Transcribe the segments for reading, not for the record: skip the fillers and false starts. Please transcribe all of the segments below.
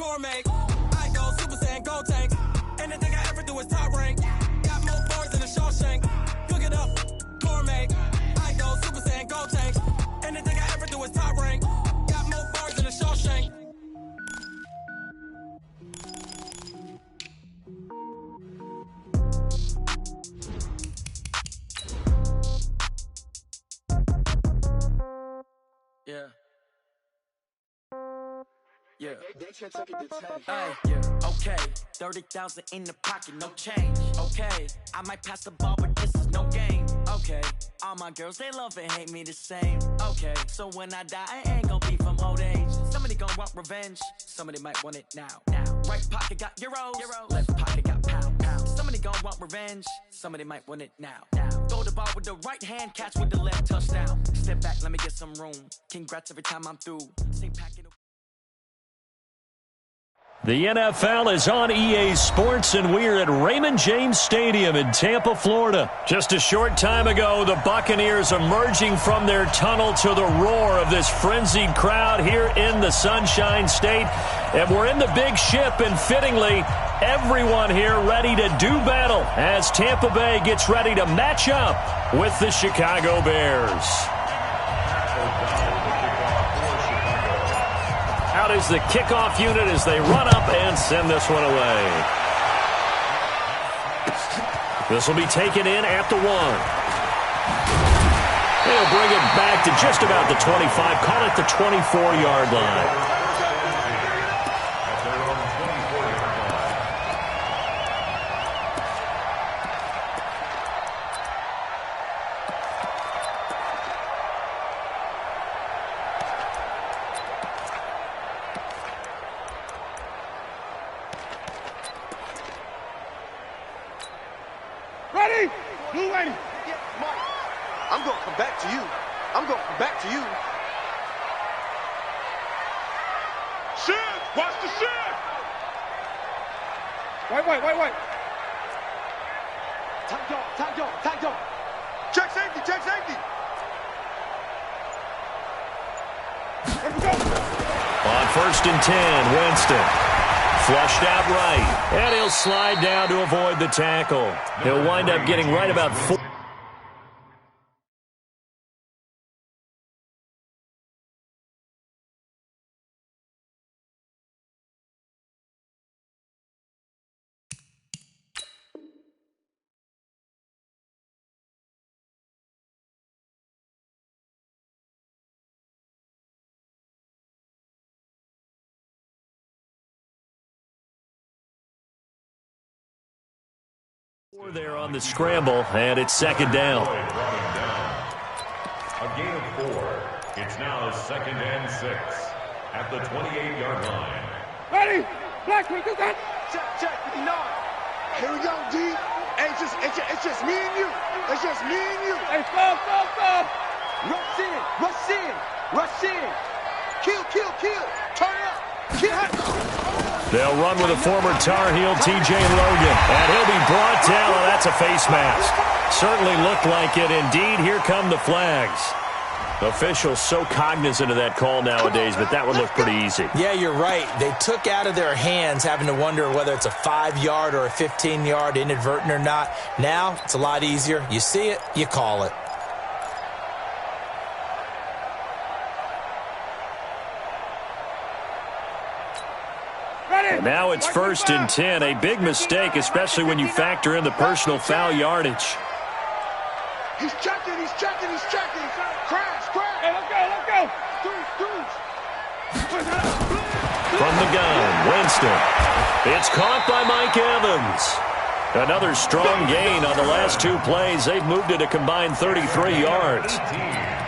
gourmet. I go Super Saiyan, go tank. Anything I ever do is top rank. Got more bars than a Shawshank. Cook it up, gourmet. I go Super Saiyan, go tank. Anything I ever do is top rank. Got more bars than a Shawshank. Yeah. Yeah. Okay. 30,000 in the pocket, no change. Okay. I might pass the ball, but this is no game. Okay. All my girls, they love and hate me the same. Okay. So when I die, I ain't gonna be from old age. Somebody gonna want revenge. Somebody might want it now. Right pocket got euros. Left pocket got pound. Somebody gonna want revenge. Somebody might want it now. Throw the ball with the right hand, catch with the left, touchdown. Step back, let me get some room. Congrats every time I'm through. Stay packing. The NFL is on EA Sports, and we're at Raymond James Stadium in Tampa, Florida. Just a short time ago, the Buccaneers emerging from their tunnel to the roar of this frenzied crowd here in the Sunshine State. And we're in the big ship, and fittingly, everyone here ready to do battle as Tampa Bay gets ready to match up with the Chicago Bears. Out is the kickoff unit as they run up and send this one away. This will be taken in at the 1. They'll bring it back to just about the 25, call it the 24-yard line. Ready? Blue ready. Yeah, Mike. I'm going to come back to you. I'm going to come back to you. Shift! Watch the shift! Wait. Tight dog. Check safety. Here we go. On 1st and 10, Winston. Flushed out right, and he'll slide down to avoid the tackle. He'll wind up getting right about 4. There on the scramble, and it's 2nd down. A gain of 4. It's now 2nd and 6 at the 28-yard line. Ready? Blackman, do that. Check. 59. Here we go, D. Hey, it's just me and you. It's just me and you. Hey, stop. Rush in. Kill. Turn up. They'll run with a former Tar Heel, T.J. Logan, and he'll be brought down. Oh, that's a face mask. Certainly looked like it. Indeed, here come the flags. Officials so cognizant of that call nowadays, but that one looked pretty easy. Yeah, you're right. They took out of their hands having to wonder whether it's a 5-yard or a 15-yard inadvertent or not. Now, it's a lot easier. You see it, you call it. And now it's 1st and 10. A big mistake, especially when you factor in the personal foul yardage. He's checking. Crash. Hey, let's go. From the gun, Winston. It's caught by Mike Evans. Another strong gain on the last 2 plays. They've moved it a combined 33 yards.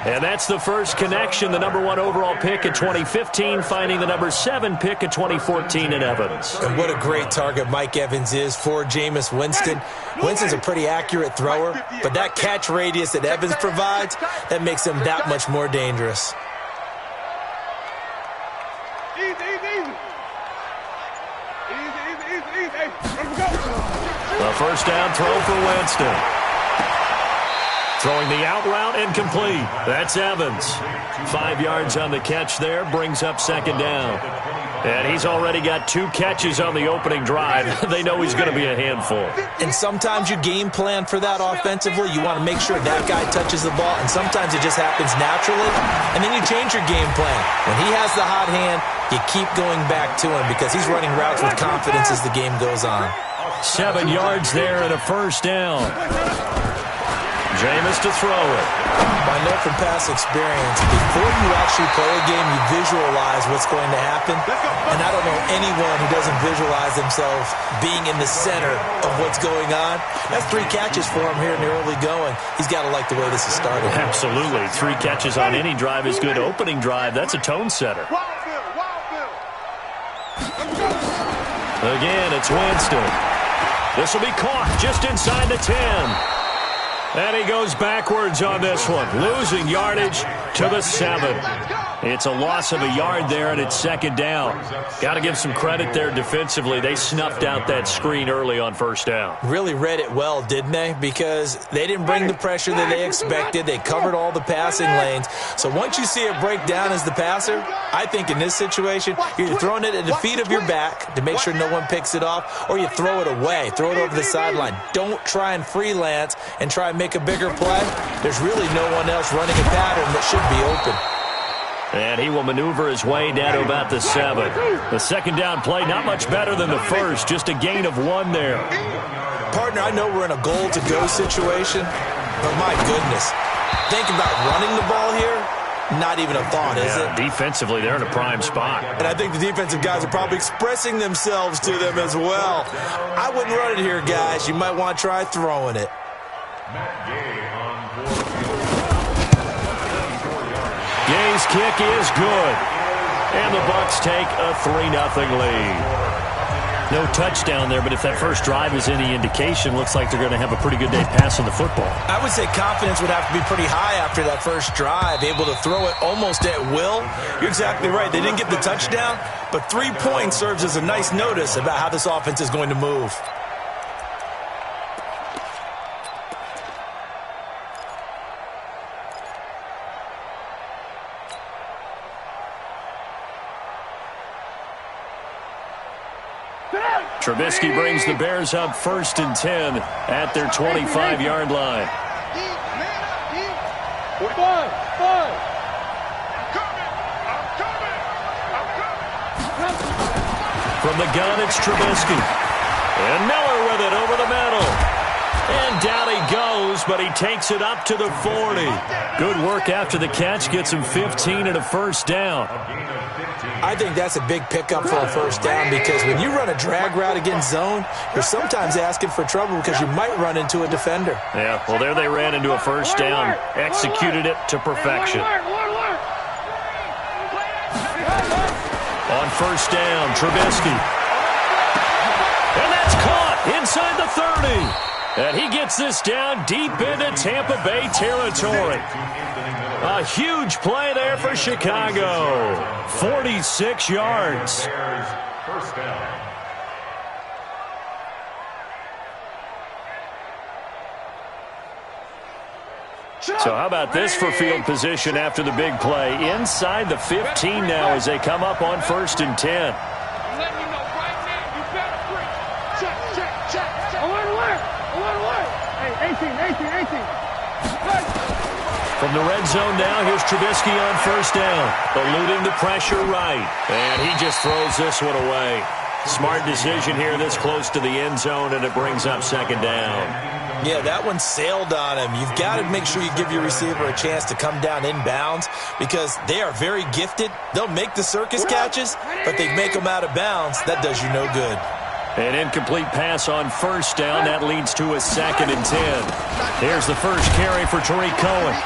And that's the first connection, the number 1 overall pick in 2015, finding the number 7 pick in 2014 in Evans. And what a great target Mike Evans is for Jameis Winston. Winston's a pretty accurate thrower, but that catch radius that Evans provides, that makes him that much more dangerous. A first down throw for Winston. Throwing the out route and complete. That's Evans. 5 yards on the catch there, brings up 2nd down. And he's already got 2 catches on the opening drive. They know he's going to be a handful. And sometimes you game plan for that offensively. You want to make sure that guy touches the ball, and sometimes it just happens naturally. And then you change your game plan. When he has the hot hand, you keep going back to him because he's running routes with confidence as the game goes on. 7 yards there and a first down. Jameis to throw it. I know from past experience, before you actually play a game, you visualize what's going to happen. And I don't know anyone who doesn't visualize themselves being in the center of what's going on. That's 3 catches for him here in the early going. He's got to like the way this is started. Absolutely. 3 catches on any drive is good. Opening drive, that's a tone setter. Again, it's Winston. This will be caught just inside the 10. And he goes backwards on this one, losing yardage to the 7. It's a loss of a yard there, and it's second down. Got to give some credit there defensively. They snuffed out that screen early on first down. Really read it well, didn't they? Because they didn't bring the pressure that they expected. They covered all the passing lanes. So once you see it break down as the passer, I think in this situation, you're throwing it at the feet of your back to make sure no one picks it off, or you throw it away, throw it over the sideline. Don't try and freelance and try and make a bigger play. There's really no one else running a pattern that should be open. And he will maneuver his way down to about the 7. The second down play, not much better than the first, just a gain of 1 there. Partner, I know we're in a goal-to-go situation, but my goodness, think about running the ball here. Not even a thought, is it? Defensively, they're in a prime spot. And I think the defensive guys are probably expressing themselves to them as well. I wouldn't run it here, guys. You might want to try throwing it. Gay's kick is good. And the Bucs take a 3-0 lead. No touchdown there, but if that first drive is any indication, looks like they're going to have a pretty good day passing the football. I would say confidence would have to be pretty high after that first drive, able to throw it almost at will. You're exactly right. They didn't get the touchdown, but 3 points serves as a nice notice about how this offense is going to move. Trubisky brings the Bears up 1st and 10 at their 25-yard line. From the gun, it's Trubisky. And Miller with it over the middle. And down he goes, but he takes it up to the 40. Good work after the catch, gets him 15 and a first down. I think that's a big pickup for a first down because when you run a drag route against zone, you're sometimes asking for trouble because you might run into a defender. Yeah, well, there they ran into a first down, executed it to perfection. On first down, Trubisky. And that's caught inside the 30. And he gets this down deep into Tampa Bay territory. A huge play there for Chicago. 46 yards. First down. So how about this for field position after the big play? Inside the 15 now as they come up on 1st and 10. From the red zone now, here's Trubisky on first down. Eluding the pressure right. And he just throws this one away. Smart decision here this close to the end zone, and it brings up second down. Yeah, that one sailed on him. You've got to make sure you give your receiver a chance to come down inbounds because they are very gifted. They'll make the circus catches, but they make them out of bounds. That does you no good. An incomplete pass on first down. That leads to a 2nd and 10. Here's the first carry for Tariq Cohen.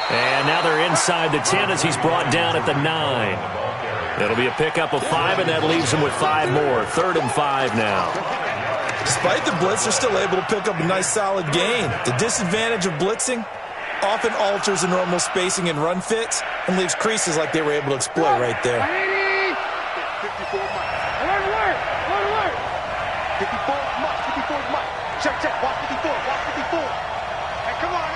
And now they're inside the 10 as he's brought down at the 9. It'll be a pickup of 5, and that leaves him with 5 more. 3rd and 5 now. Despite the blitz, they're still able to pick up a nice solid gain. The disadvantage of blitzing often alters the normal spacing and run fits and leaves creases like they were able to exploit right there. 54 Mike. Check. Watch 54. Hey, come on.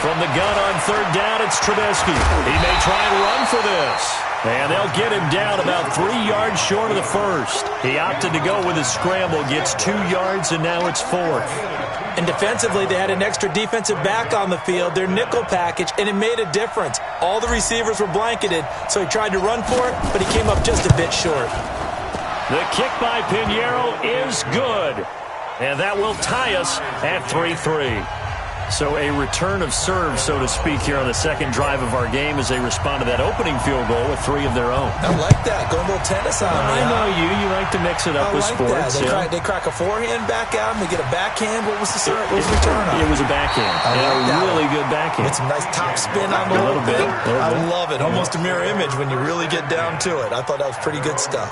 From the gun on 3rd down, it's Trubisky. He may try and run for this. And they'll get him down about 3 yards short of the first. He opted to go with a scramble, gets 2 yards, and now it's 4th. And defensively, they had an extra defensive back on the field, their nickel package, and it made a difference. All the receivers were blanketed, so he tried to run for it, but he came up just a bit short. The kick by Pinheiro is good. And that will tie us at 3-3. So a return of serve, so to speak, here on the second drive of our game as they respond to that opening field goal with 3 of their own. I like that. Going a little tennis on me. I know you. You like to mix it up with sports. They crack a forehand back out, and they get a backhand. What was the serve? What was the return on? It was a backhand. A really good backhand. With some nice top spin on the whole thing. I love it. Almost a mirror image when you really get down to it. I thought that was pretty good stuff.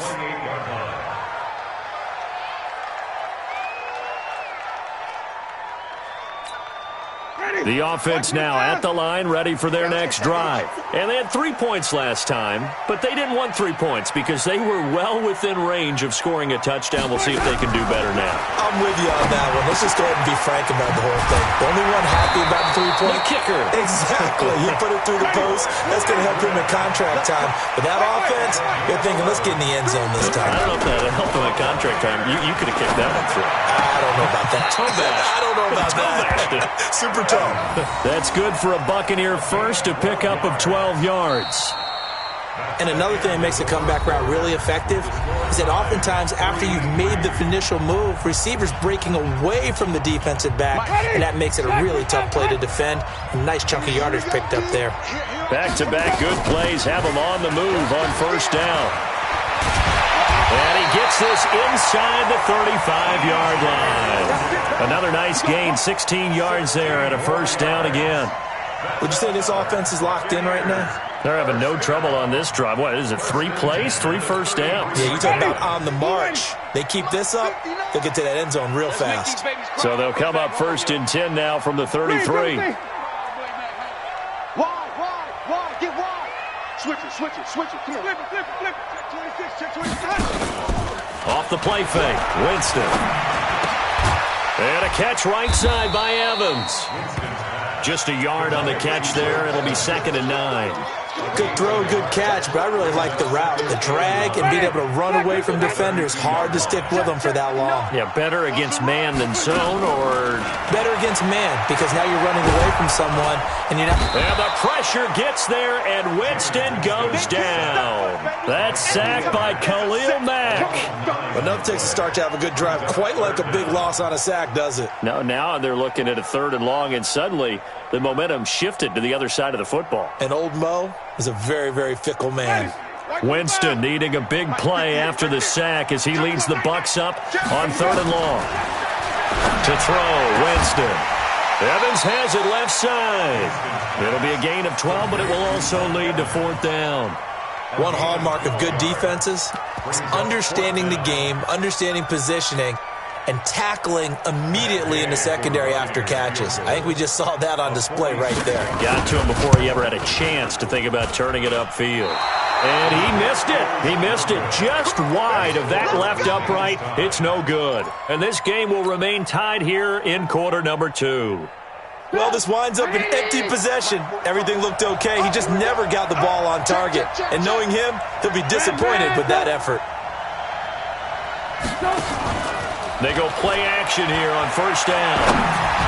The offense now at the line, ready for their next drive. And they had 3 points last time, but they didn't want 3 points because they were well within range of scoring a touchdown. We'll see if they can do better now. I'm with you on that one. Let's just go ahead and be frank about the whole thing. The only one happy about the 3-point kicker. Exactly. You put it through the post. That's going to help him in contract time. But that offense, you're thinking, let's get in the end zone this time. I don't know if that helped him in contract time. You could have kicked that one through. I don't know about that. I don't know about that. Super toe. That's good for a Buccaneer first, a pickup of 12 yards. And another thing that makes a comeback route really effective is that oftentimes after you've made the initial move, receivers breaking away from the defensive back, and that makes it a really tough play to defend. A nice chunk of yardage picked up there. Back-to-back good plays have them on the move on first down. And he gets this inside the 35-yard line. Another nice gain, 16 yards there and a first down again. Would you say this offense is locked in right now? They're having no trouble on this drive. What is it, 3 plays, 3 first downs? Yeah, you talk about on the march. They keep this up, they'll get to that end zone real fast. So they'll come up 1st and 10 now from the 33. Wide, get wide. Switch it. Come on. Flip it. Check 26. Off the play fake, Winston. And a catch right side by Evans. Just a yard on the catch there. It'll be 2nd and 9. Good throw, good catch, but I really like the route. The drag and being able to run away from defenders. Hard to stick with them for that long. Yeah, better against man than zone, or... Better against man, because now you're running away from someone, and you're not... And the pressure gets there, and Winston goes down. That's sacked by Khalil Mack. Enough takes a start to have a good drive. Quite like a big loss on a sack, does it? No, now they're looking at a 3rd and long, and suddenly the momentum shifted to the other side of the football. And old Mo is a very, very fickle man. Winston needing a big play after the sack as he leads the Bucs up on 3rd and long. To throw, Winston. Evans has it left side. It'll be a gain of 12, but it will also lead to 4th down. One hallmark of good defenses is understanding the game, understanding positioning, and tackling immediately in the secondary after catches. I think we just saw that on display right there. Got to him before he ever had a chance to think about turning it upfield. And he missed it. He missed it just wide of that left upright. It's no good. And this game will remain tied here in quarter number 2. Well, this winds up an empty possession. Everything looked okay. He just never got the ball on target. And knowing him, he'll be disappointed with that effort. They go play action here on first down.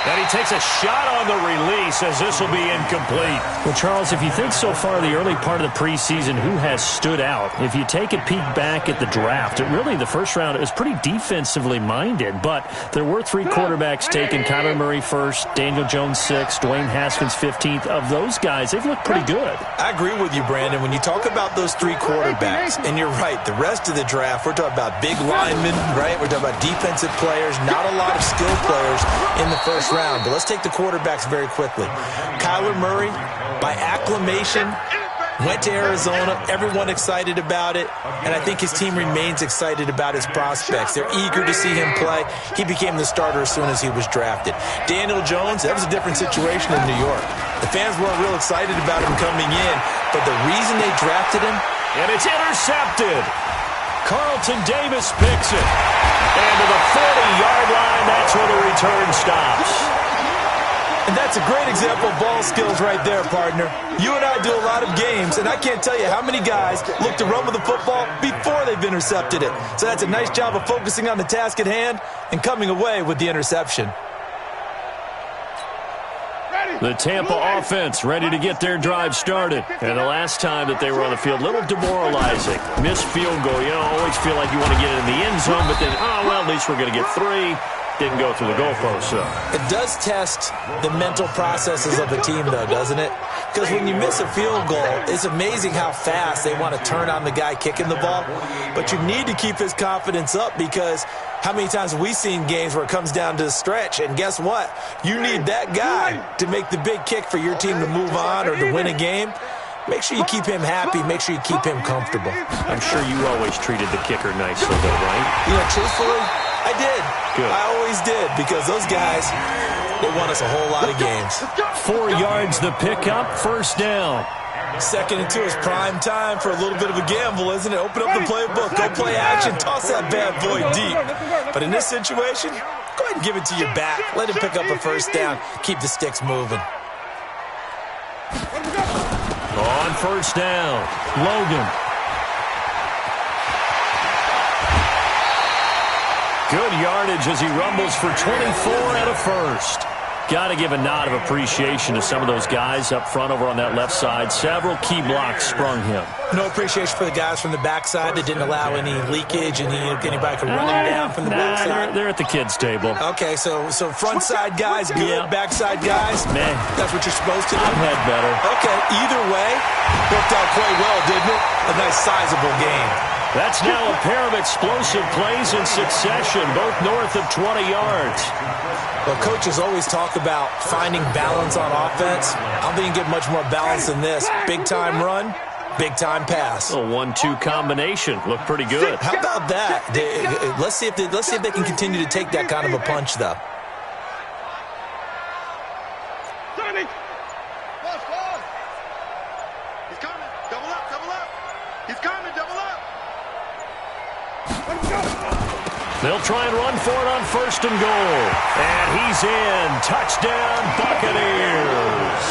And he takes a shot on the release as this will be incomplete. Well, Charles, if you think so far the early part of the preseason, who has stood out? If you take a peek back at the draft, really the first round, it was pretty defensively minded, but there were 3 quarterbacks taken. Kyler Murray first, Daniel Jones 6th, Dwayne Haskins 15th. Of those guys, they've looked pretty good. I agree with you, Brandon. When you talk about those 3 quarterbacks, and you're right, the rest of the draft, we're talking about big linemen, right? We're talking about defensive players, not a lot of skill players in the first round. But let's take the quarterbacks very quickly. Kyler Murray, by acclamation, went to Arizona. Everyone excited about it. And I think his team remains excited about his prospects. They're eager to see him play. He became the starter as soon as he was drafted. Daniel Jones, that was a different situation in New York. The fans weren't real excited about him coming in. But the reason they drafted him... And it's intercepted. Carlton Davis picks it. And to the 40-yard line, that's where the return stops. And that's a great example of ball skills right there, partner. You and I do a lot of games, and I can't tell you how many guys look to run with the football before they've intercepted it. So that's a nice job of focusing on the task at hand and coming away with the interception. The Tampa offense ready to get their drive started. And the last time that they were on the field, a little demoralizing. Missed field goal. You know, always feel like you want to get it in the end zone, but then, oh, well, at least we're going to get 3. Didn't go through the goalpost, so. It does test the mental processes of a team, though, doesn't it? Because when you miss a field goal, it's amazing how fast they want to turn on the guy kicking the ball. But you need to keep his confidence up, because how many times have we seen games where it comes down to the stretch? And guess what? You need that guy to make the big kick for your team to move on or to win a game. Make sure you keep him happy. Make sure you keep him comfortable. I'm sure you always treated the kicker nicely, though, right? You know, truthfully, I did. Good. I always did, because those guys, they won us a whole lot of games. 4 yards the pickup, first down. 2nd and 2 is prime time for a little bit of a gamble, isn't it? Open up the playbook, go play action, toss that bad boy deep. But in this situation, go ahead and give it to your back. Let him pick up a first down. Keep the sticks moving. On first down, Logan. Good yardage as he rumbles for 24 and a first. Got to give a nod of appreciation to some of those guys up front over on that left side. Several key blocks sprung him. No appreciation for the guys from the backside that didn't allow any leakage and anybody could run him down from the backside. They're at the kids' table. Okay, so front side guys good, backside guys, man, that's what you're supposed to do. I've had better. Okay, either way, worked out quite well, didn't it? A nice sizable game. That's now a pair of explosive plays in succession, both north of 20 yards. Well, coaches always talk about finding balance on offense. I don't think you get much more balance than this. Big-time run, big-time pass. A 1-2 combination. Looked pretty good. How about that? Let's see if they can continue to take that kind of a punch, though. He's coming. Double up, double up. He's coming, double up. They'll try and run for it on first and goal. And he's in. Touchdown, Buccaneers.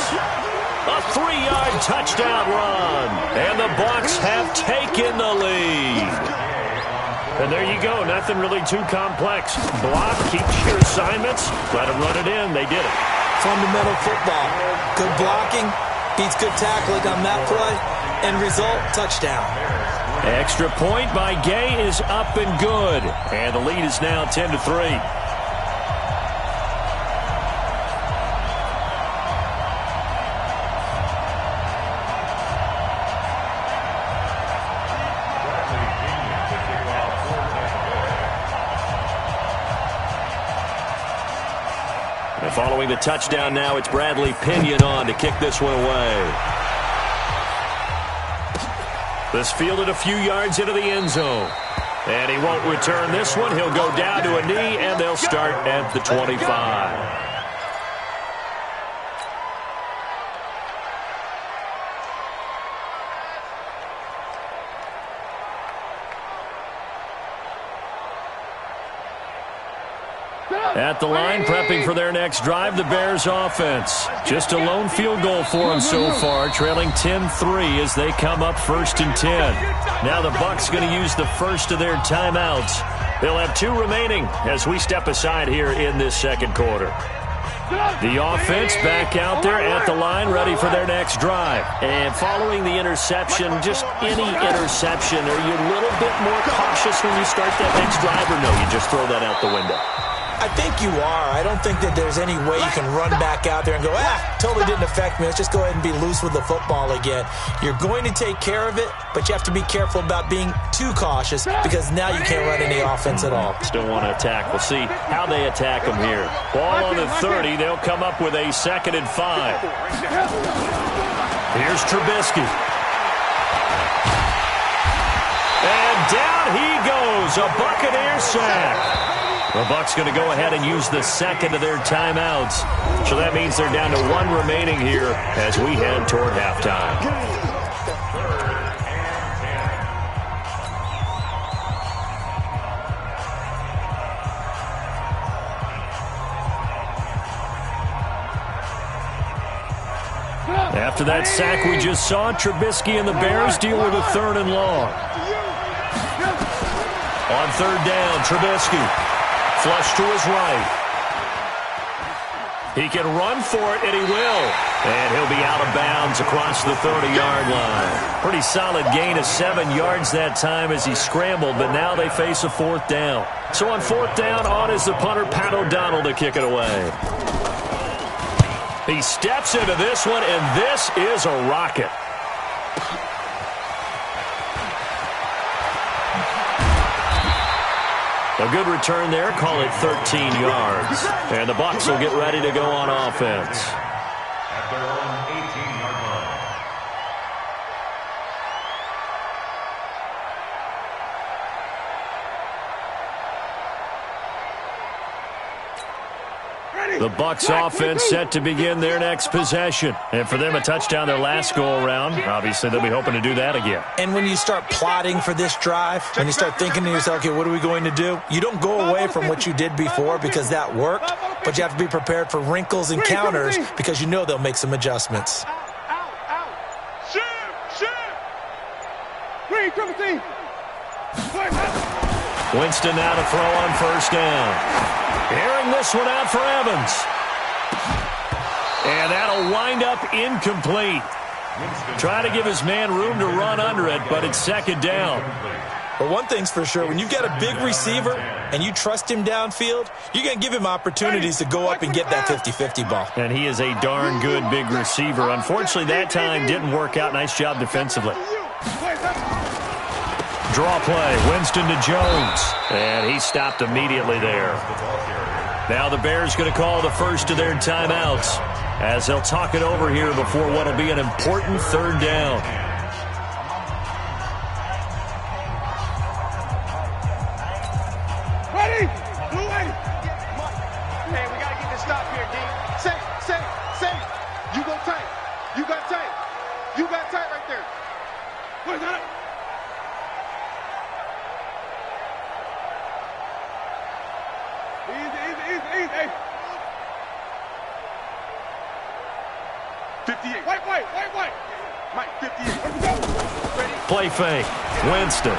A 3-yard touchdown run. And the Bucs have taken the lead. And there you go. Nothing really too complex. Block, keep your assignments. Let them run it in. They did it. Fundamental football. Good blocking. Beats good tackling on that play. End result, touchdown. Extra point by Gay is up and good. And the lead is now 10-3. And following the touchdown now, it's Bradley Pinion on to kick this one away. This fielded a few yards into the end zone. And he won't return this one. He'll go down to a knee, and they'll start at the 25. At the line, prepping for their next drive, the Bears offense. Just a lone field goal for them so far, trailing 10-3 as they come up 1st and 10. Now the Bucs going to use the first of their timeouts. They'll have 2 remaining as we step aside here in this second quarter. The offense back out there at the line, ready for their next drive. And following the interception, just any interception, are you a little bit more cautious when you start that next drive, or no, you just throw that out the window? I think you are. I don't think that there's any way you can run back out there and go, totally didn't affect me. Let's just go ahead and be loose with the football again. You're going to take care of it, but you have to be careful about being too cautious because now you can't run any offense at all. Still want to attack. We'll see how they attack them here. Ball on the 30. They'll come up with a 2nd and 5. Here's Trubisky. And down he goes. A Buccaneer sack. The Bucs going to go ahead and use the second of their timeouts. So that means they're down to 1 remaining here as we head toward halftime. After that sack we just saw, Trubisky and the Bears deal with a 3rd and long. On 3rd down, Trubisky. Flush to his right. He can run for it, and he will. And he'll be out of bounds across the 30-yard line. Pretty solid gain of 7 yards that time as he scrambled, but now they face a 4th down. So on 4th down, on is the punter, Pat O'Donnell, to kick it away. He steps into this one, and this is a rocket. A good return there, call it 13 yards. And the Bucs will get ready to go on offense. At their own 18-yard line. The Bucs offense set to begin their next possession. And for them, a touchdown their last go-around. Obviously, they'll be hoping to do that again. And when you start plotting for this drive, when you start thinking to yourself, okay, what are we going to do? You don't go away from what you did before because that worked, but you have to be prepared for wrinkles and counters because you know they'll make some adjustments. Winston now to throw on 1st down. Airing this one out for Evans. And that'll wind up incomplete. Trying to give his man room to run under it, but it's 2nd down. But one thing's for sure, when you've got a big receiver and you trust him downfield, you're going to give him opportunities to go up and get that 50-50 ball. And he is a darn good big receiver. Unfortunately, that time didn't work out. Nice job defensively. Draw play, Winston to Jones. And he stopped immediately there. Now the Bears going to call the first of their timeouts as they'll talk it over here before what will be an important 3rd down. Ready? Blue ready. Hey, we got to get this stop here, D. Say. You go tight. You got tight. You got tight right there. Where's that? Easy. 58. Wait. Mike, 58. Let's go. Ready? Play fake. Winston.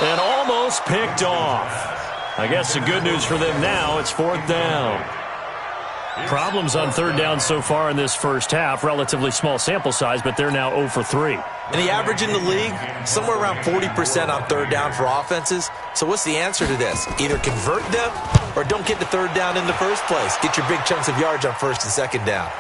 And almost picked off. I guess the good news for them now, it's 4th down. Problems on 3rd down so far in this first half. Relatively small sample size, but they're now 0 for 3. And the average in the league, somewhere around 40% on 3rd down for offenses. So what's the answer to this? Either convert them or don't get to 3rd down in the first place. Get your big chunks of yards on 1st and 2nd down.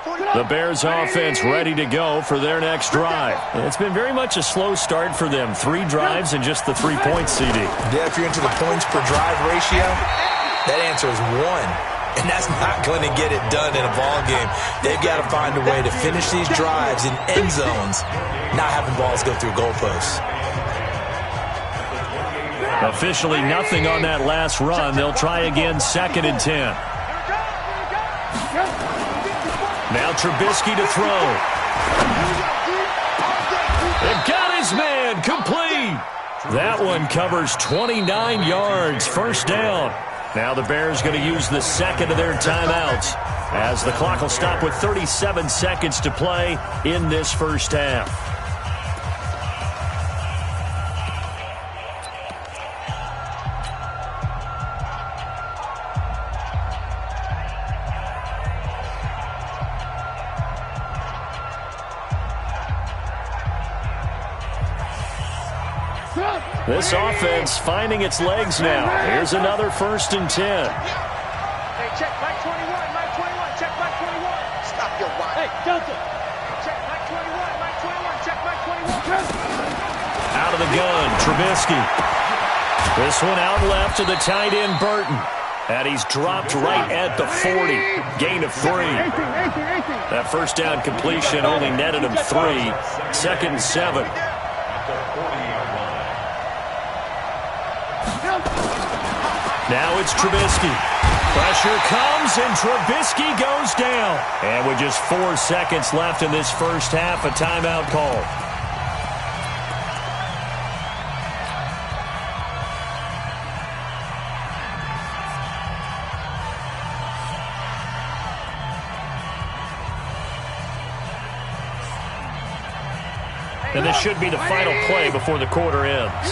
The Bears offense ready to go for their next drive. It's been very much a slow start for them. 3 drives and just the 3 points, CD. Yeah, if you're into the points per drive ratio, that answer is 1. And that's not going to get it done in a ball game. They've got to find a way to finish these drives in end zones, not having balls go through goalposts. Officially nothing on that last run. They'll try again, 2nd and 10. Now Trubisky to throw. They've got his man, complete. That one covers 29 yards, first down. Now the Bears going to use the second of their timeouts as the clock will stop with 37 seconds to play in this first half. This offense finding its legs now. Here's another 1st and 10. Hey, check Mike 21, Mike 21, check Mike 21. Stop your watch. Hey, Delta. Check Mike 21, Mike 21, check Mike 21. Out of the gun, Trubisky. This one out left to the tight end, Burton. And he's dropped right at the 40. Gain of 3. That first down completion only netted him 3. 2nd and 7. Now it's Trubisky. Pressure comes, and Trubisky goes down. And with just 4 seconds left in this first half, a timeout call. And this should be the final play before the quarter ends.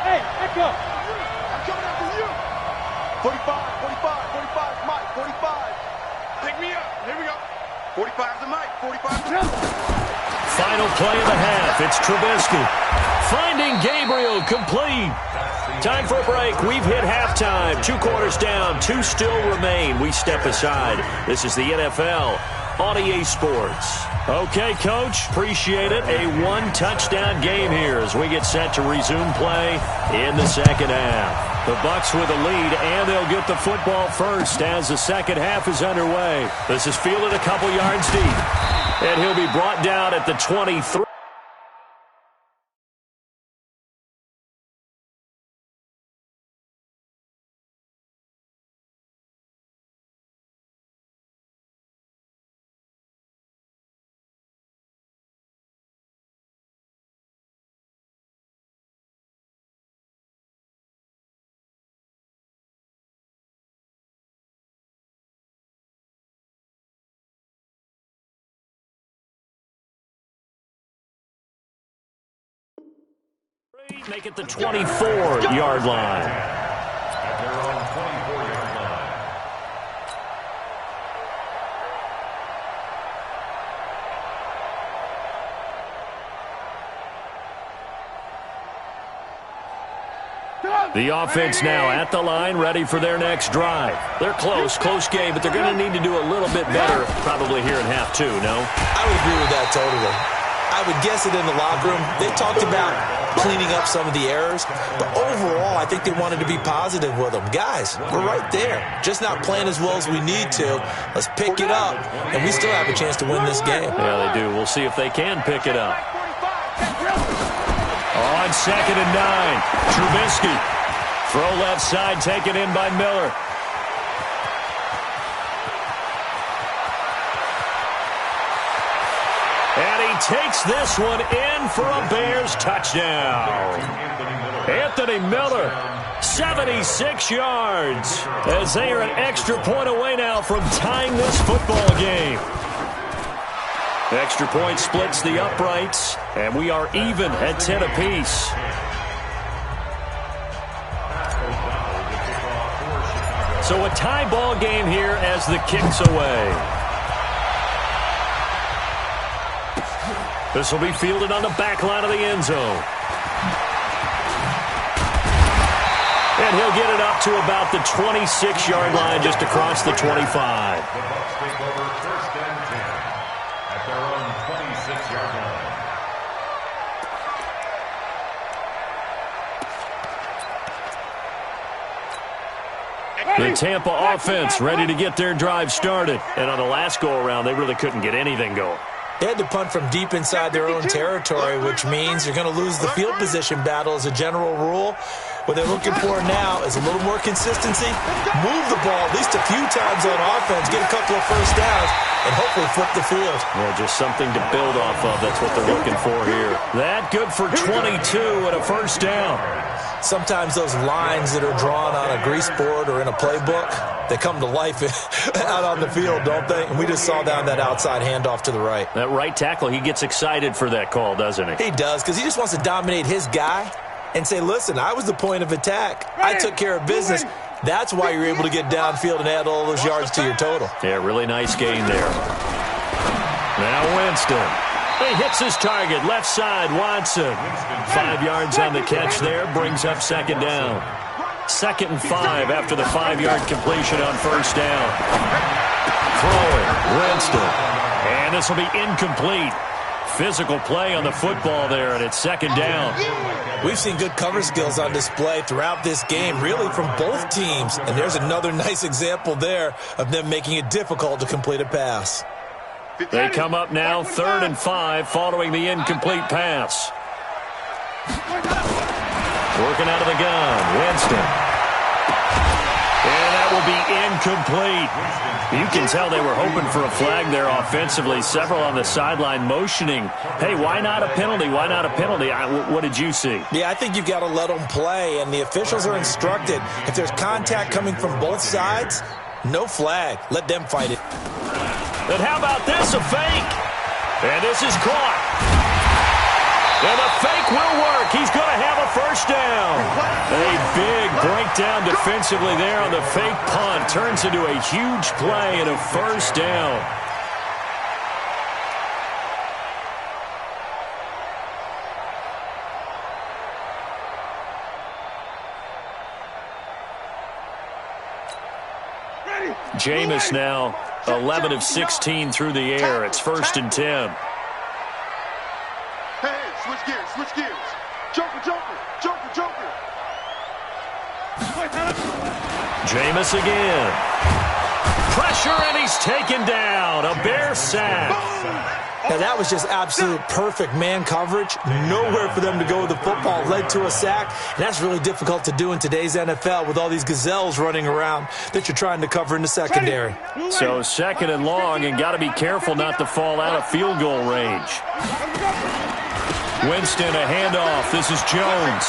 Hey, let's go. I'm coming after you. 45, 45, 45, Mike, 45. Pick me up. Here we go. 45 to Mike, 45 to Mike. Final play of the half. It's Trubisky. Finding Gabriel, complete. Time for a break. We've hit halftime. 2 quarters down. 2 still remain. We step aside. This is the NFL on EA Sports. Okay, Coach, appreciate it. A 1-touchdown game here as we get set to resume play in the second half. The Bucs with a lead, and they'll get the football first as the second half is underway. This is fielded a couple yards deep, and he'll be brought down at the 23. Make it the 24-yard line. At their own 24-yard line. The offense now at the line, ready for their next drive. They're close game, but they're going to need to do a little bit better probably here in half 2, no? I would agree with that totally. I would guess it in the locker room. They talked about cleaning up some of the errors, but overall, I think they wanted to be positive with them. Guys, we're right there. Just not playing as well as we need to. Let's pick it up, and we still have a chance to win this game. Yeah, they do. We'll see if they can pick it up. On 2nd and 9, Trubisky. Throw left side, taken in by Miller. And he takes this one in for a Bears touchdown. Anthony Miller, 76 yards, as they are an extra point away now from tying this football game. Extra point splits the uprights, and we are even at 10 apiece. So a tie ball game here as the kick's away. This will be fielded on the back line of the end zone. And he'll get it up to about the 26-yard line, just across the 25. The Bucs take over 1st and 10 at their own 26-yard line. The Tampa offense ready to get their drive started. And on the last go-around, they really couldn't get anything going. They had to punt from deep inside their own territory, which means you're going to lose the field position battle as a general rule. What they're looking for now is a little more consistency, move the ball at least a few times on offense, get a couple of first downs, and hopefully flip the field. Well, just something to build off of. That's what they're looking for here. That good for 22 and a first down. Sometimes those lines that are drawn on a grease board or in a playbook, they come to life out on the field, don't they? And we just saw down that outside handoff to the right. That right tackle, he gets excited for that call, doesn't he? He does, because he just wants to dominate his guy and say, listen, I was the point of attack. I took care of business. That's why you're able to get downfield and add all those yards to your total. Yeah, really nice gain there. Now Winston. He hits his target, left side, Watson. 5 yards on the catch there, brings up second down. 2nd and 5 after the 5-yard completion on first down. Throwing, Winston. And this will be incomplete. Physical play on the football there, and it's second down. We've seen good cover skills on display throughout this game, really from both teams. And there's another nice example there of them making it difficult to complete a pass. They come up now 3rd and 5 following the incomplete pass. Working out of the gun, Winston. And that will be incomplete. You can tell they were hoping for a flag there offensively. Several on the sideline motioning, hey, why not a penalty? Why not a penalty? What did you see? Yeah, I think you've got to let them play, and the officials are instructed. If there's contact coming from both sides, no flag. Let them fight it. And how about this, a fake? And this is caught. And the fake will work. He's going to have a first down. A big breakdown defensively there on the fake punt. Turns into a huge play and a first down. Jameis now 11 of 16 through the air. It's 1st and 10. Hey, switch gears, switch gears. Joker, Joker, Joker, Joker. Jameis again. Pressure, and he's taken down. A Bear sack. Now, that was just absolute perfect man coverage. Nowhere for them to go with the football. Led to a sack. And that's really difficult to do in today's NFL with all these gazelles running around that you're trying to cover in the secondary. So 2nd and long, and got to be careful not to fall out of field goal range. Winston, a handoff. This is Jones.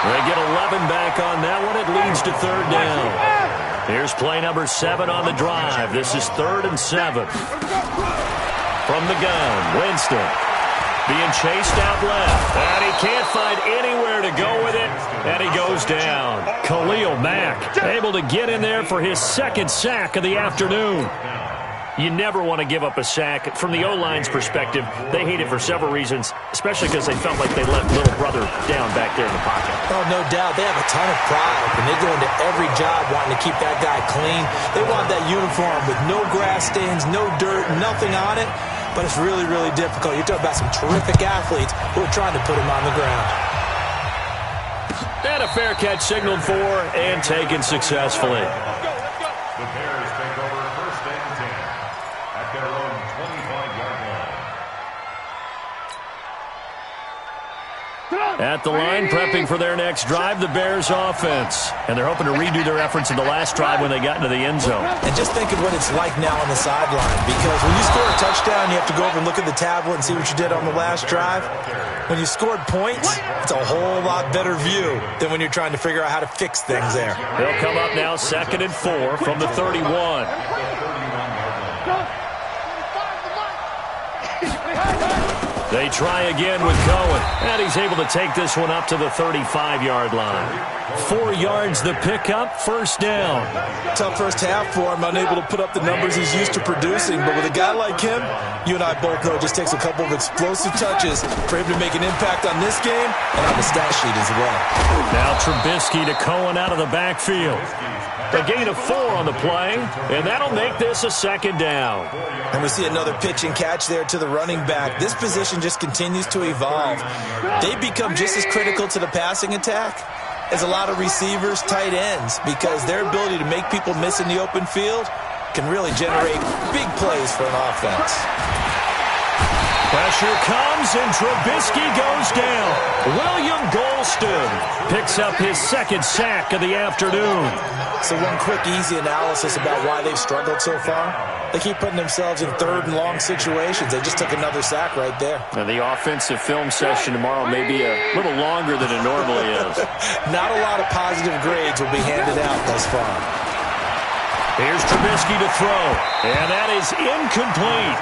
They get 11 back on that one. It leads to 3rd down. Here's play number 7 on the drive. This is 3rd and 7. From the gun, Winston being chased out left. And he can't find anywhere to go with it. And he goes down. Khalil Mack able to get in there for his 2nd sack of the afternoon. You never want to give up a sack. From the O-line's perspective, they hate it for several reasons, especially because they felt like they let little brother down back there in the pocket. Oh, no doubt. They have a ton of pride, and they go into every job wanting to keep that guy clean. They want that uniform with no grass stains, no dirt, nothing on it. But it's really, really difficult. You're talking about some terrific athletes who are trying to put him on the ground. And a fair catch signaled for and taken successfully. The Bears take over 1st and 10 at their own 25-yard line. At the line, prepping for their next drive, the Bears offense. And they're hoping to redo their efforts in the last drive when they got into the end zone. And just think of what it's like now on the sideline, because when you score a touchdown, you have to go over and look at the tablet and see what you did on the last drive. When you scored points, it's a whole lot better view than when you're trying to figure out how to fix things there. They'll come up now 2nd and 4 from the 31. They try again with Cohen, and he's able to take this one up to the 35-yard line. 4 yards the pickup, first down. Tough first half for him, unable to put up the numbers he's used to producing. But with a guy like him, you and I both know it just takes a couple of explosive touches for him to make an impact on this game and on the stat sheet as well. Now Trubisky to Cohen out of the backfield. A gain of 4 on the play, and that'll make this a second down. And we see another pitch and catch there to the running back. This position just continues to evolve. They become just as critical to the passing attack as a lot of receivers, tight ends, because their ability to make people miss in the open field can really generate big plays for an offense. Pressure comes, and Trubisky goes down. William Golston picks up his second sack of the afternoon. So one quick, easy analysis about why they've struggled so far. They keep putting themselves in third and long situations. They just took another sack right there. Now the offensive film session tomorrow may be a little longer than it normally is. Not a lot of positive grades will be handed out thus far. Here's Trubisky to throw, and that is incomplete.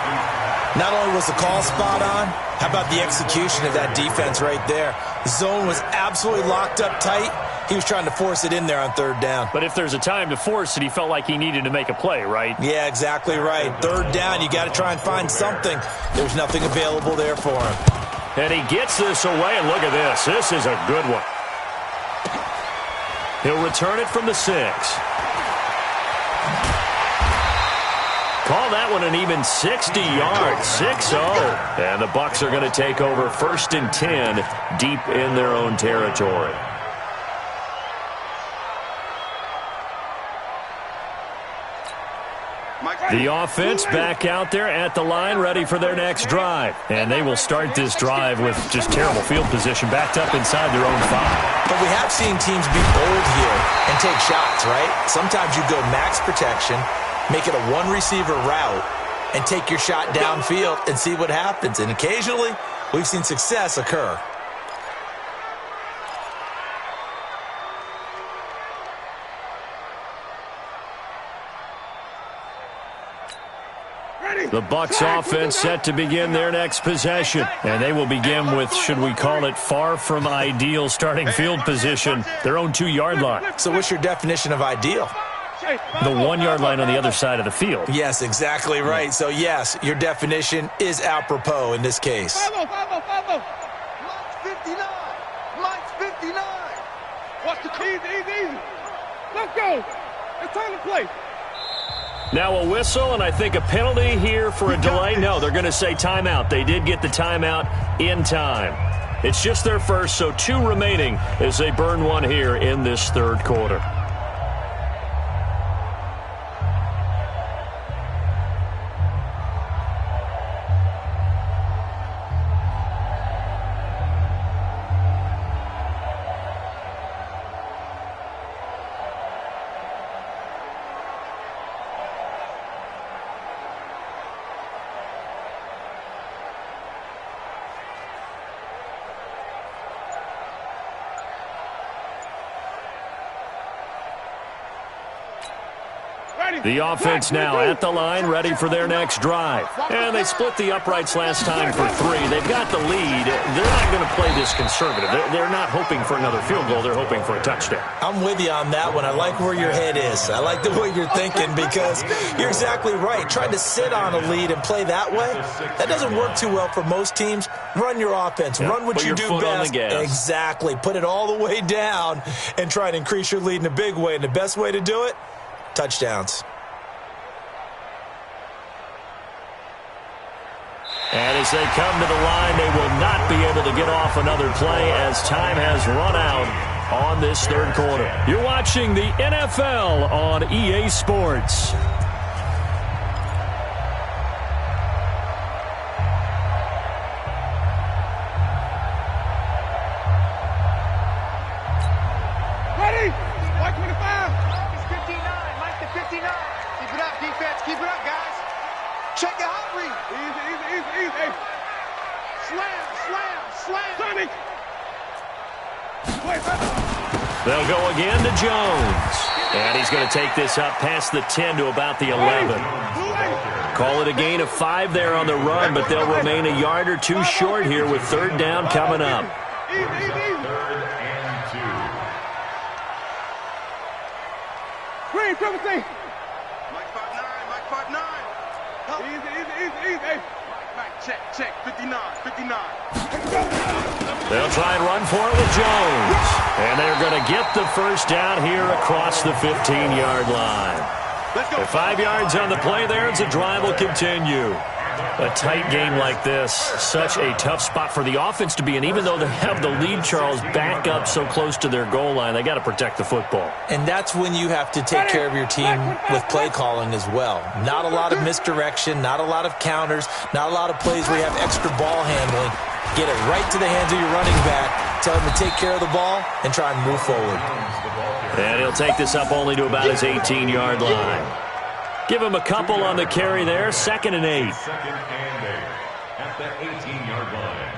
Not only was the call spot on, how about the execution of that defense right there? The zone was absolutely locked up tight. He was trying to force it in there on third down. But if there's a time to force it, he felt like he needed to make a play, right? Yeah, exactly right. Third down, you got to try and find something. There's nothing available there for him. And he gets this away, and look at this. This is a good one. He'll return it from the 6. Call that one an even 60 yards, 6-0. And the Bucs are going to take over 1st and 10 deep in their own territory. The offense back out there at the line, ready for their next drive. And they will start this drive with just terrible field position, backed up inside their own 5. But we have seen teams be bold here and take shots, right? Sometimes you go max protection, make it a one-receiver route, and take your shot downfield and see what happens. And occasionally, we've seen success occur. The Bucs offense set to begin their next possession. And they will begin with, should we call it, far from ideal starting field position, their own 2-yard line. So what's your definition of ideal? The 1-yard line on the other side of the field. Yes, exactly right. So, yes, your definition is apropos in this case. Mike's 59. Mike's 59. Watch the easy. Let's go. It's time to play. Now a whistle, and I think a penalty here for a delay. No, they're going to say timeout. They did get the timeout in time. It's just their first, so 2 remaining as they burn one here in this third quarter. The offense now at the line, ready for their next drive. And they split the uprights last time for 3. They've got the lead. They're not going to play this conservative. They're not hoping for another field goal. They're hoping for a touchdown. I'm with you on that one. I like where your head is. I like the way you're thinking because you're exactly right. Trying to sit on a lead and play that way, that doesn't work too well for most teams. Run your offense. Yeah, run what you do best. Exactly. Put it all the way down and try and increase your lead in a big way. And the best way to do it, touchdowns. And as they come to the line, they will not be able to get off another play as time has run out on this third quarter. You're watching the NFL on EA Sports. Ready? Mike 25. He's 59. Mike the 59. Keep it up, defense. Keep it up, guys. Check your hot read. Easy. Slam. Sonic. They'll go again to Jones. And he's going to take this up past the 10 to about the 11. Call it a gain of 5 there on the run, but they'll remain a yard or 2 short here with third down coming up. Green, 17. Mike 5'9", Mike 5'9". Easy. Mike, check. 59. They'll try and run for it with Jones. And they're going to get the first down here across the 15-yard line. At 5 yards on the play there, as the drive will continue. A tight game like this, such a tough spot for the offense to be in. Even though they have the lead, Charles, back up so close to their goal line, they got to protect the football. And that's when you have to take care of your team with play calling as well. Not a lot of misdirection, not a lot of counters, not a lot of plays where you have extra ball handling. Get it right to the hands of your running back, tell him to take care of the ball, and try and move forward. And he'll take this up only to about his 18-yard line. Give him a couple on the carry there. 2nd and 8. 2nd and 8 at the 18-yard line.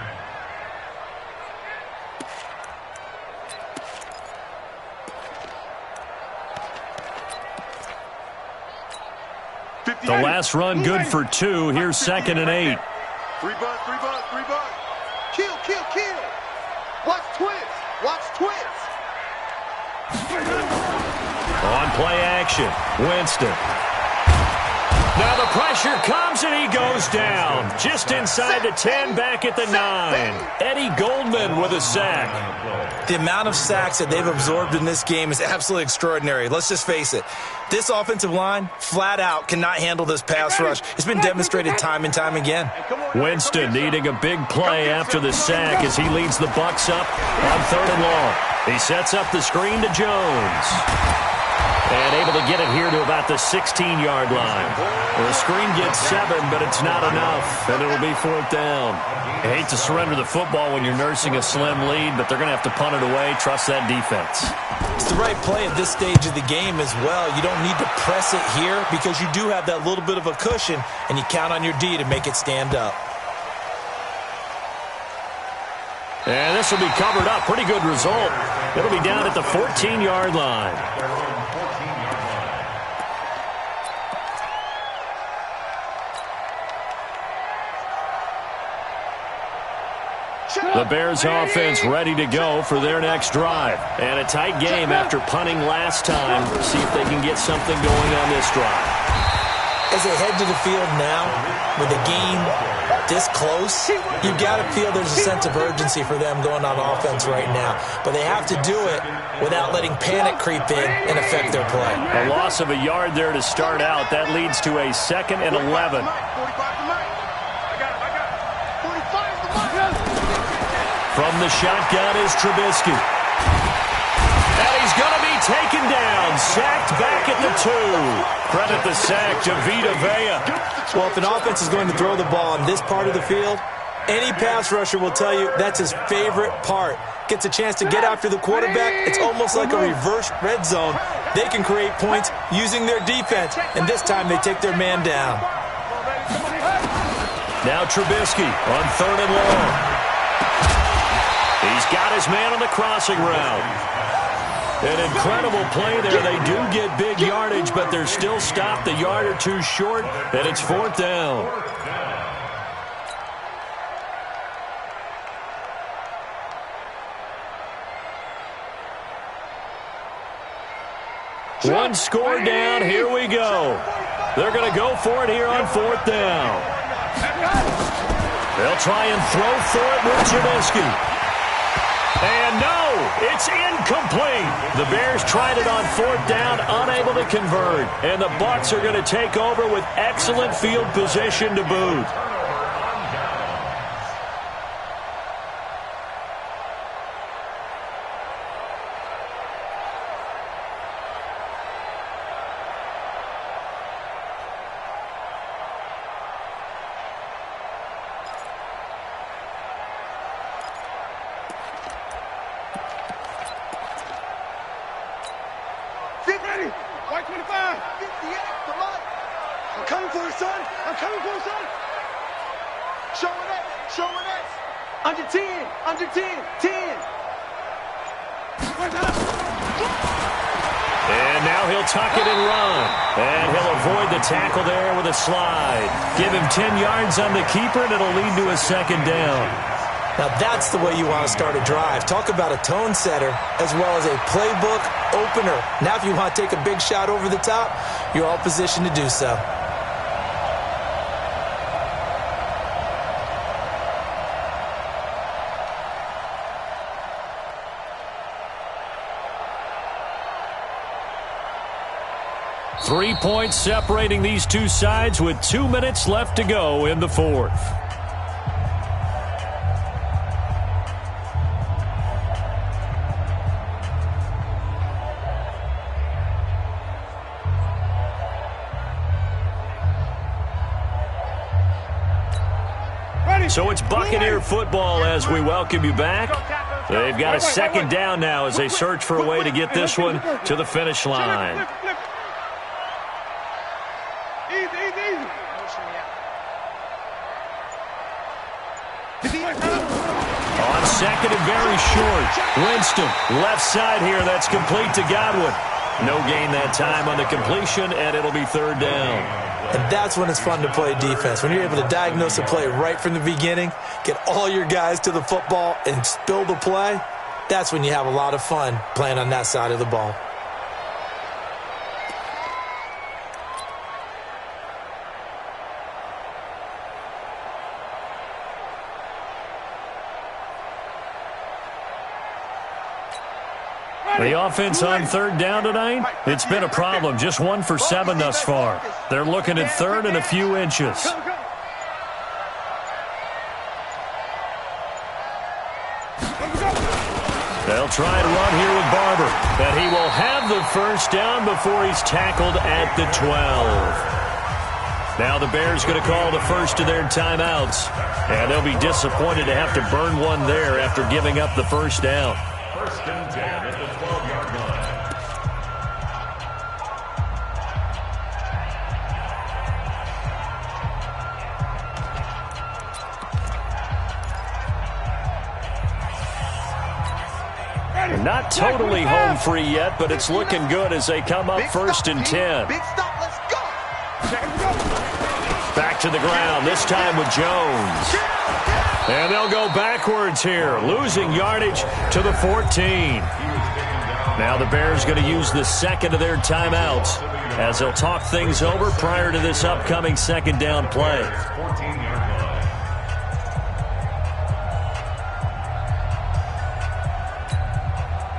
The last run good for 2. Here's 2nd and 8. 3 bucks. Kill. Watch twist. On play action, Winston. Now the pressure comes and he goes down. Just inside the 10, back at the 9. Eddie Goldman with a sack. The amount of sacks that they've absorbed in this game is absolutely extraordinary. Let's just face it. This offensive line, flat out, cannot handle this pass rush. It's been demonstrated time and time again. Winston needing a big play after the sack as he leads the Bucs up on 3rd and long. He sets up the screen to Jones. And able to get it here to about the 16-yard line. The screen gets 7, but it's not enough, and it'll be 4th down. I hate to surrender the football when you're nursing a slim lead, but they're going to have to punt it away. Trust that defense. It's the right play at this stage of the game as well. You don't need to press it here because you do have that little bit of a cushion, and you count on your D to make it stand up. And this will be covered up. Pretty good result. It'll be down at the 14-yard line. The Bears offense ready to go for their next drive. And a tight game after punting last time. See if they can get something going on this drive. As they head to the field now, with the game this close, you've got to feel there's a sense of urgency for them going on offense right now. But they have to do it without letting panic creep in and affect their play. A loss of a yard there to start out. That leads to a 2nd and 11. From the shotgun is Trubisky. And he's going to be taken down. Sacked back at the 2. Credit the sack to Vita Vea. Well, if an offense is going to throw the ball on this part of the field, any pass rusher will tell you that's his favorite part. Gets a chance to get after the quarterback. It's almost like a reverse red zone. They can create points using their defense, and this time they take their man down. Now Trubisky on 3rd and long. He's got his man on the crossing route. An incredible play there. They do get big yardage, but they're still stopped a yard or 2 short, and it's 4th down. One score down. Here we go. They're going to go for it here on 4th down. They'll try and throw for it with Trubisky. And no, it's incomplete. The Bears tried it on 4th down, unable to convert. And the Bucs are going to take over with excellent field position to boot. And now he'll tuck it and run. And he'll avoid the tackle there with a slide. Give him 10 yards on the keeper, and it'll lead to a 2nd down. Now that's the way you want to start a drive. Talk about a tone setter as well as a playbook opener. Now if you want to take a big shot over the top, you're all positioned to do so. Three points separating these two sides with 2 minutes left to go in the fourth. So it's Buccaneer football as we welcome you back. They've got a second down now as they search for a way to get this one to the finish line. On second and very short. Winston, left side here. That's complete to Godwin. No gain that time on the completion, and it'll be third down. And that's when it's fun to play defense. When you're able to diagnose a play right from the beginning, get all your guys to the football, and spill the play, that's when you have a lot of fun playing on that side of the ball. The offense on third down tonight, it's been a problem. Just 1 for 7 thus far. They're looking at third and a few inches. They'll try to run here with Barber. And he will have the first down before he's tackled at the 12. Now the Bears going to call the first of their timeouts. And they'll be disappointed to have to burn one there after giving up the first down. First and 10 at the 12-yard line. Not totally home free yet, but it's looking good as they come up first and 10. Big stop, let's go. Back to the ground, this time with Jones. And they'll go backwards here, losing yardage to the 14. Now the Bears going to use the second of their timeouts as they'll talk things over prior to this upcoming second down play. 14-yard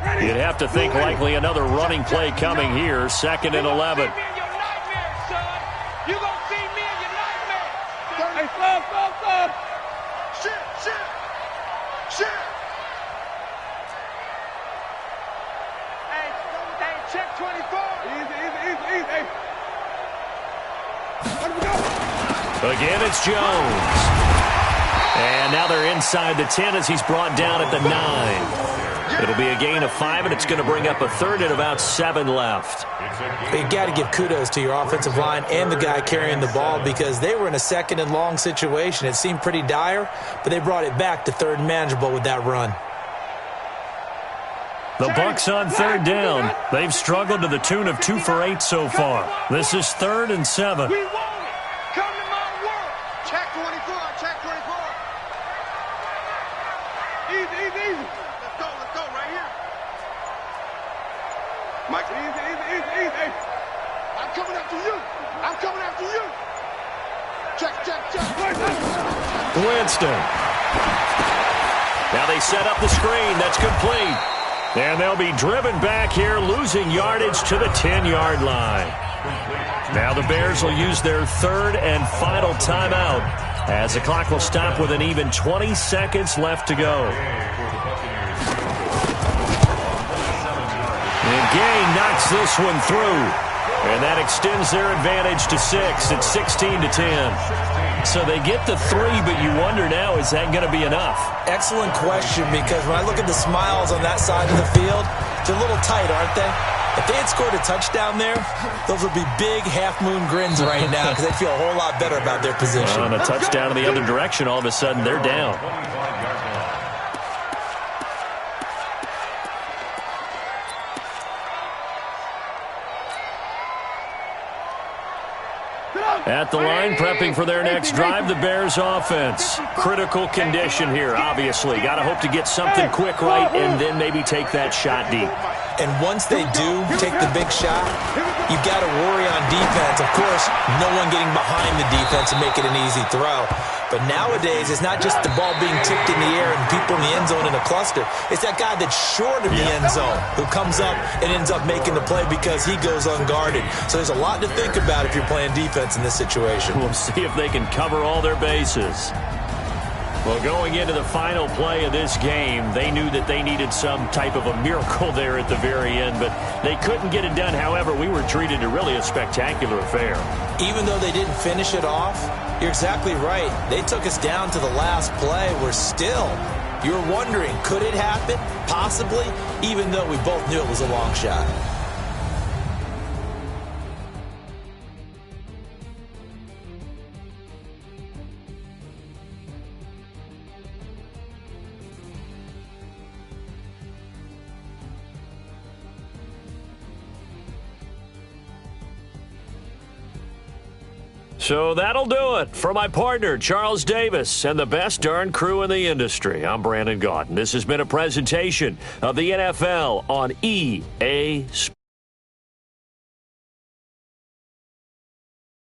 line. You'd have to think likely another running play coming here, second and 11. Check 24. Easy. Again, it's Jones. And now they're inside the 10 as he's brought down at the 9. It'll be a gain of 5, and it's going to bring up a third and about 7 left. But you got to give kudos to your offensive line and the guy carrying the ball because they were in a second and long situation. It seemed pretty dire, but they brought it back to third and manageable with that run. The Bucs on third down. They've struggled to the tune of 2 for 8 so far. This is third and 7. We want it. Come to my world. Check 24. Check 24. Easy. Let's go right here. Mike, easy. I'm coming after you. Check. Winston. Now they set up the screen. That's complete. And they'll be driven back here, losing yardage to the 10-yard line. Now the Bears will use their third and final timeout as the clock will stop with an even 20 seconds left to go. And Gay knocks this one through. And that extends their advantage to 6. It's 16-10. So they get the 3, but you wonder now, is that going to be enough? Excellent question, because when I look at the smiles on that side of the field, they're a little tight, aren't they? If they had scored a touchdown there, those would be big half-moon grins right now because they feel a whole lot better about their position. On a touchdown in the other direction, all of a sudden they're down. At the line, prepping for their next drive, the Bears offense. Critical condition here, obviously. Got to hope to get something quick right and then maybe take that shot deep. And once they do take the big shot, you've got to worry on defense. Of course, no one getting behind the defense and make it an easy throw. But nowadays, it's not just the ball being tipped in the air and people in the end zone in a cluster. It's that guy that's short of the end zone who comes up and ends up making the play because he goes unguarded. So there's a lot to think about if you're playing defense in this situation. We'll see if they can cover all their bases. Well, going into the final play of this game, they knew that they needed some type of a miracle there at the very end, but they couldn't get it done. However, we were treated to really a spectacular affair. Even though they didn't finish it off, you're exactly right. They took us down to the last play. You're wondering, could it happen? Possibly, even though we both knew it was a long shot. So that'll do it. For my partner, Charles Davis, and the best darn crew in the industry, I'm Brandon Gaudin. This has been a presentation of the NFL on EA Sports.